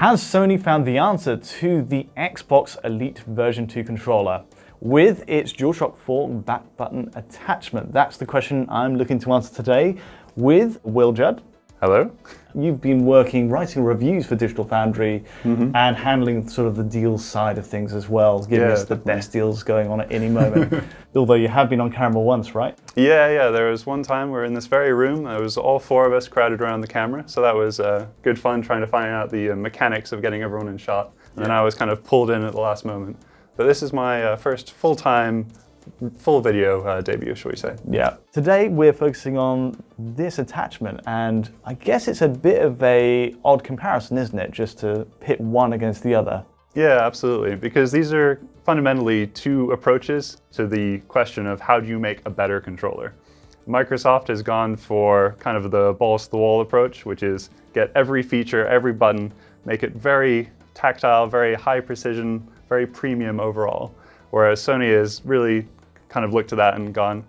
Has Sony found the answer to the Xbox Elite version 2 controller with its DualShock 4 back button attachment? That's the question I'm looking to answer today with Will Judd. Hello. You've been writing reviews for Digital Foundry and handling sort of the deals side of things as well, giving us the best deals going on at any moment. Although you have been on camera once, right? Yeah. There was one time we're in this very room. There was all four of us crowded around the camera. So that was good fun trying to find out the mechanics of getting everyone in shot. And then I was kind of pulled in at the last moment. But this is my first full-time, full video debut, shall we say. Yeah. Today we're focusing on this attachment, and I guess it's a bit of a odd comparison, isn't it? Just to pit one against the other. Yeah, absolutely. Because these are fundamentally two approaches to the question of how do you make a better controller. Microsoft has gone for kind of the balls to the wall approach, which is get every feature, every button, make it very tactile, very high precision, very premium overall. Whereas Sony has really kind of looked at that and gone,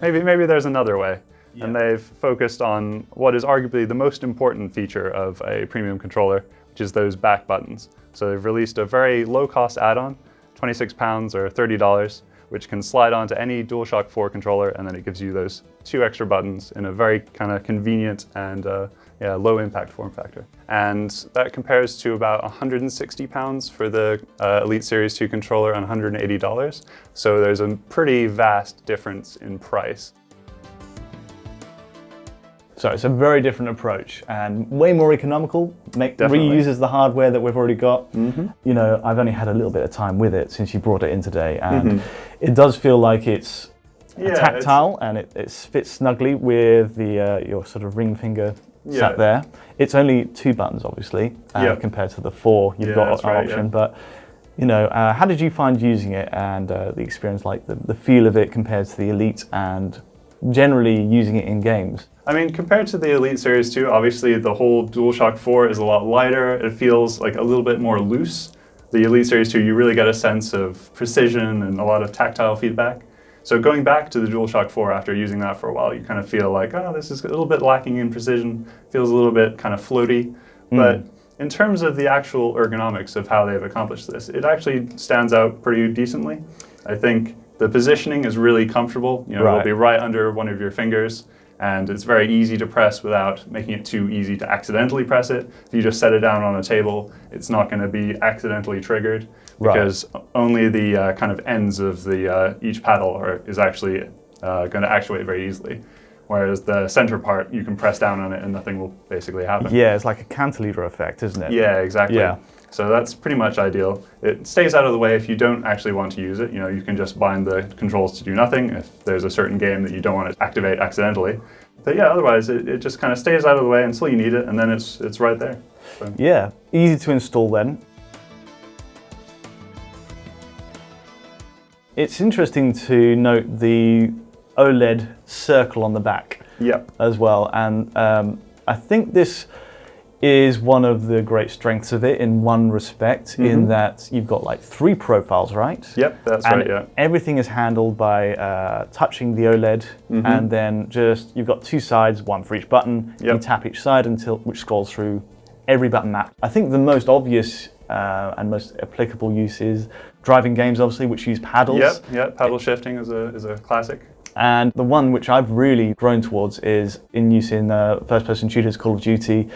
maybe there's another way. Yeah. And they've focused on what is arguably the most important feature of a premium controller, which is those back buttons. So they've released a very low-cost add-on, £26 or $30, which can slide onto any DualShock 4 controller, and then it gives you those two extra buttons in a very kind of convenient and low-impact form factor. And that compares to about £160 for the Elite Series 2 controller and $180. So there's a pretty vast difference in price. So it's a very different approach and way more economical. Reuses the hardware that we've already got. You know, I've only had a little bit of time with it since you brought it in today, and it does feel like it's tactile and it fits snugly with the your sort of ring finger sat there. It's only two buttons, obviously, compared to the four you've got an option. But you know, how did you find using it and the experience, like the feel of it compared to the Elite and generally using it in games? I mean, compared to the Elite Series 2, obviously the whole DualShock 4 is a lot lighter. It feels like a little bit more loose. The Elite Series 2, you really get a sense of precision and a lot of tactile feedback. So going back to the DualShock 4 after using that for a while, you kind of feel like, oh, this is a little bit lacking in precision, feels a little bit kind of floaty. But in terms of the actual ergonomics of how they've accomplished this, it actually stands out pretty decently. I think the positioning is really comfortable. You know, it'll be right under one of your fingers, and it's very easy to press without making it too easy to accidentally press it. If you just set it down on a table, it's not going to be accidentally triggered because only the kind of ends of the each paddle is actually going to actuate very easily. Whereas the center part, you can press down on it and nothing will basically happen. Yeah, it's like a cantilever effect, isn't it? Yeah, exactly. Yeah. So that's pretty much ideal. It stays out of the way if you don't actually want to use it. You know, you can just bind the controls to do nothing if there's a certain game that you don't want to activate accidentally. But yeah, otherwise it just kind of stays out of the way until you need it, and then it's right there. So. Yeah, easy to install then. It's interesting to note the OLED circle on the back as well, and I think this is one of the great strengths of it in one respect, in that you've got like three profiles, right? Yep, that's right, yeah. Everything is handled by touching the OLED, and then you've got two sides, one for each button. You tap each side which scrolls through every button map. I think the most obvious and most applicable use is driving games, obviously, which use paddles. Yep, paddle shifting is a classic. And the one which I've really grown towards is in use in first-person shooters, Call of Duty.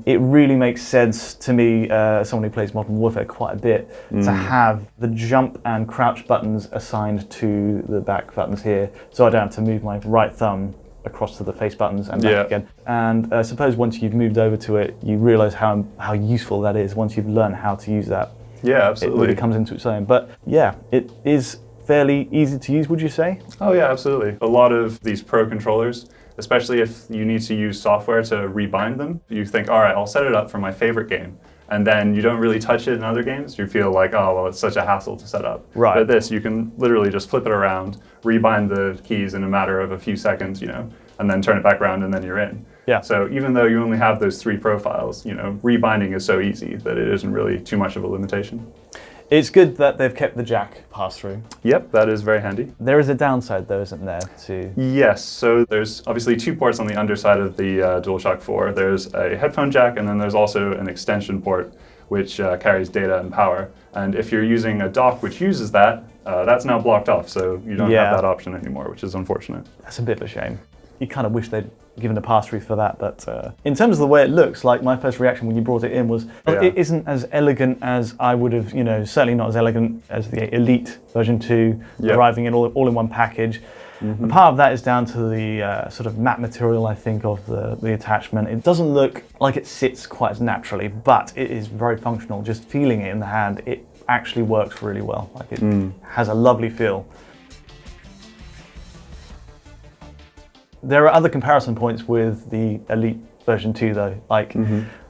It really makes sense to me, someone who plays Modern Warfare quite a bit, to have the jump and crouch buttons assigned to the back buttons here, so I don't have to move my right thumb across to the face buttons and back again. And I suppose once you've moved over to it, you realise how useful that is once you've learned how to use that. Yeah, absolutely. It really comes into its own. But yeah, it is fairly easy to use, would you say? Oh yeah, absolutely. A lot of these pro controllers, especially if you need to use software to rebind them, you think, all right, I'll set it up for my favorite game. And then you don't really touch it in other games. You feel like, oh, well, it's such a hassle to set up. Right. But this, you can literally just flip it around, rebind the keys in a matter of a few seconds, you know, and then turn it back around and then you're in. Yeah. So even though you only have those three profiles, you know, rebinding is so easy that it isn't really too much of a limitation. It's good that they've kept the jack pass-through. Yep, that is very handy. There is a downside though, isn't there? Yes, so there's obviously 2 ports on the underside of the DualShock 4. There's a headphone jack, and then there's also an extension port which carries data and power. And if you're using a dock which uses that, that's now blocked off, so you don't have that option anymore, which is unfortunate. That's a bit of a shame. You kind of wish they'd given a pass-through for that, but in terms of the way it looks, like my first reaction when you brought it in was, it isn't as elegant as I would have, certainly not as elegant as the Elite version 2, arriving in all in one package. And part of that is down to the sort of matte material, I think, of the attachment. It doesn't look like it sits quite as naturally, but it is very functional. Just feeling it in the hand, it actually works really well. Like it has a lovely feel. There are other comparison points with the Elite version 2 though, like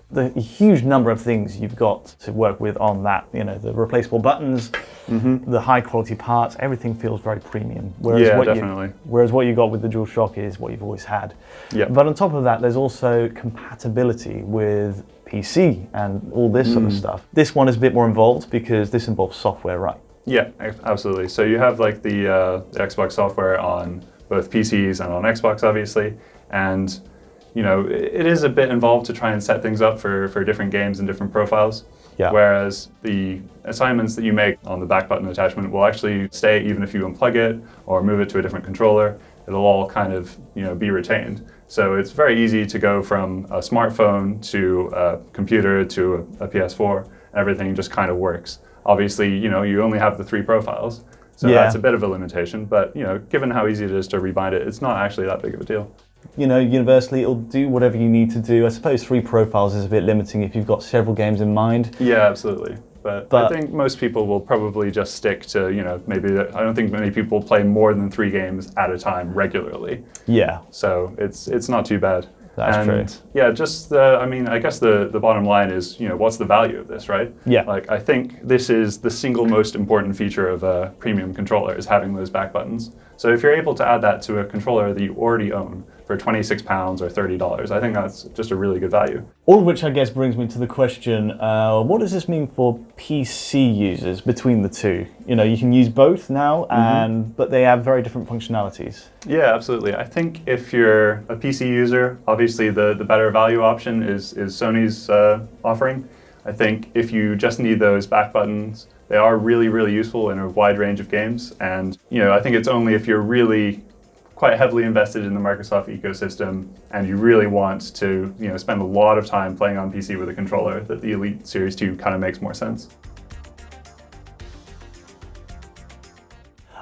the huge number of things you've got to work with on that, the replaceable buttons, the high quality parts, everything feels very premium. Whereas definitely. Whereas what you got with the DualShock is what you've always had. Yep. But on top of that, there's also compatibility with PC and all this sort of stuff. This one is a bit more involved because this involves software, right? Yeah, absolutely. So you have like the Xbox software on both PCs and on Xbox, obviously, and it is a bit involved to try and set things up for different games and different profiles. Yeah. Whereas the assignments that you make on the back button attachment will actually stay even if you unplug it or move it to a different controller. It'll all kind of be retained. So it's very easy to go from a smartphone to a computer to a PS4. Everything just kind of works. Obviously, you only have the 3 profiles. So that's a bit of a limitation, but given how easy it is to rebind it, it's not actually that big of a deal. Universally, it'll do whatever you need to do. I suppose 3 profiles is a bit limiting if you've got several games in mind. Yeah, absolutely. But I think most people will probably just stick to, maybe, I don't think many people play more than 3 games at a time regularly. Yeah. So it's not too bad. That's true. Yeah, just I guess the bottom line is, what's the value of this, right? Yeah. Like, I think this is the single most important feature of a premium controller, is having those back buttons. So if you're able to add that to a controller that you already own for £26 or $30, I think that's just a really good value. All of which, I guess, brings me to the question, what does this mean for PC users between the two? You can use both now, but they have very different functionalities. Yeah, absolutely. I think if you're a PC user, obviously the better value option is Sony's offering. I think if you just need those back buttons, they are really, really useful in a wide range of games. And I think it's only if you're really quite heavily invested in the Microsoft ecosystem and you really want to spend a lot of time playing on PC with a controller that the Elite Series 2 kind of makes more sense.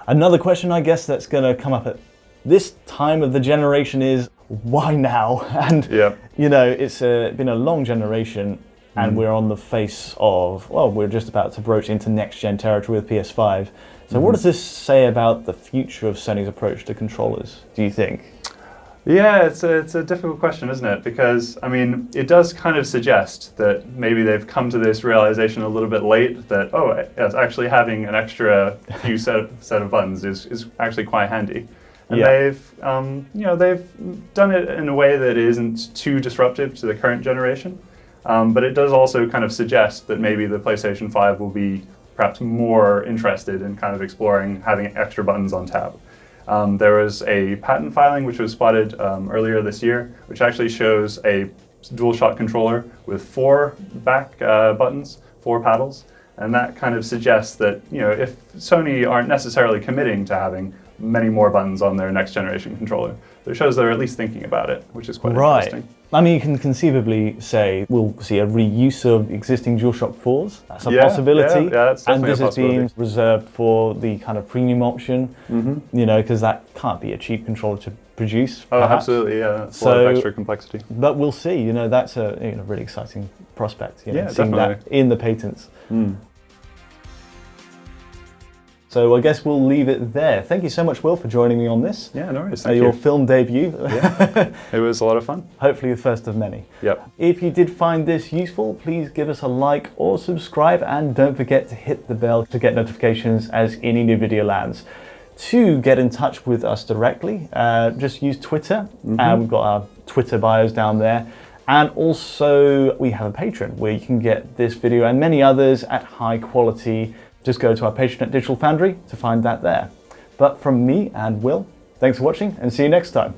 Another question, I guess, that's going to come up at this time of the generation is, why now? And it's been a long generation, and we're on the face of, we're just about to broach into next-gen territory with PS5. So what does this say about the future of Sony's approach to controllers, do you think? Yeah, it's a difficult question, isn't it? Because, it does kind of suggest that maybe they've come to this realization a little bit late that, yes, actually having an extra few set of buttons is actually quite handy. And they've done it in a way that isn't too disruptive to the current generation. But it does also kind of suggest that maybe the PlayStation 5 will be perhaps more interested in kind of exploring having extra buttons on tab. There was a patent filing which was spotted earlier this year, which actually shows a DualShock controller with 4 back buttons, 4 paddles, and that kind of suggests that if Sony aren't necessarily committing to having many more buttons on their next generation controller, it shows they're at least thinking about it, which is quite interesting. You can conceivably say we'll see a reuse of existing DualShock 4s. That's a possibility. Yeah, that's definitely and this is being reserved for the kind of premium option, because that can't be a cheap controller to produce. Oh, absolutely, yeah. That's a lot of extra complexity. But we'll see. That's a really exciting prospect. Seeing definitely. that in the patents. So I guess we'll leave it there. Thank you so much, Will, for joining me on this. Yeah, no worries. Thank you. Your film debut. It was a lot of fun. Hopefully the first of many. Yep. If you did find this useful, please give us a like or subscribe, and don't forget to hit the bell to get notifications as any new video lands. To get in touch with us directly, just use Twitter. We've got our Twitter bios down there. And also we have a Patreon where you can get this video and many others at high quality. Just go to our Patreon at Digital Foundry to find that there. But from me and Will, thanks for watching and see you next time.